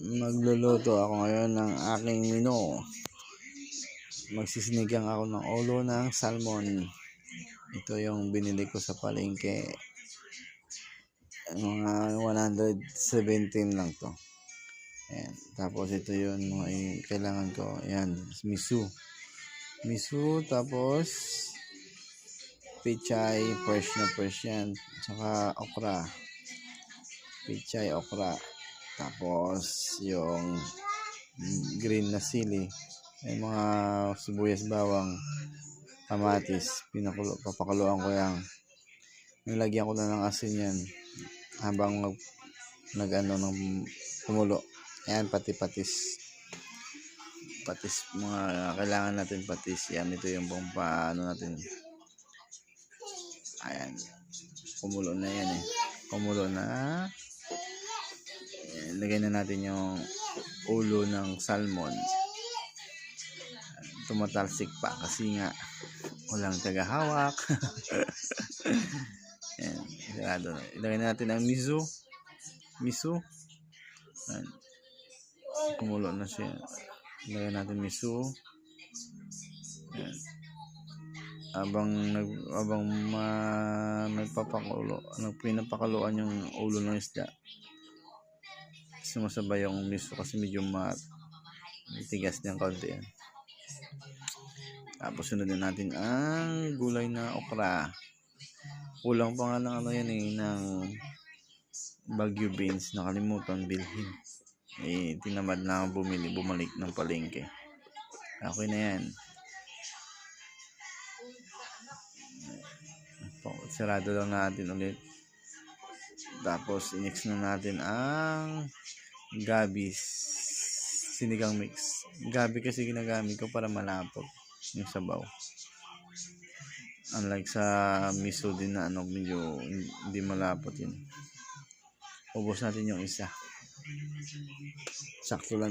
Magluluto ako ngayon ng aking menu. Magsisinigang ako ng ulo ng salmon. Ito yung binili ko sa palengke. Mga 117 lang to. Ayan. Tapos ito yun mga kailangan ko. Ayan, miso. Tapos pichay, fresh yan. Tsaka okra. Pichay, okra. Tapos yung green na sili. May mga sibuyas, bawang, kamatis. Papakuluan ko yan. Nilagyan ko na ng asin yan. Habang nang kumulo. Ayan, patis, mga kailangan natin patis. Yan, ito yung pang paano natin. Ayan, kumulo na yan eh. Kumulo na. Ayan, lagay na natin yung ulo ng salmon. Tumatalsik pa kasi nga walang tagahawak. Ayan, sarado na. Ilagay na natin ang miso. Ayan. Kumulo na siya. Ilagay natin miso. Ayan. Habang pinapakuluan yung ulo ng isda, sumasabay yung miso kasi medyo matigas niyang konti yan. Tapos sunod na natin ang gulay na okra. Kulang pa nga ng ng Baguio beans. Nakalimutan bilhin. Tinamad na bumalik ng palengke. Okay na yan. Sarado lang natin ulit. Tapos i-mix na natin ang gabi sinigang mix. Gabi kasi ginagamit ko para malapot yung sabaw. Unlike sa miso din na medyo hindi malapot yun. Ubos natin yung isa. Sakto lang.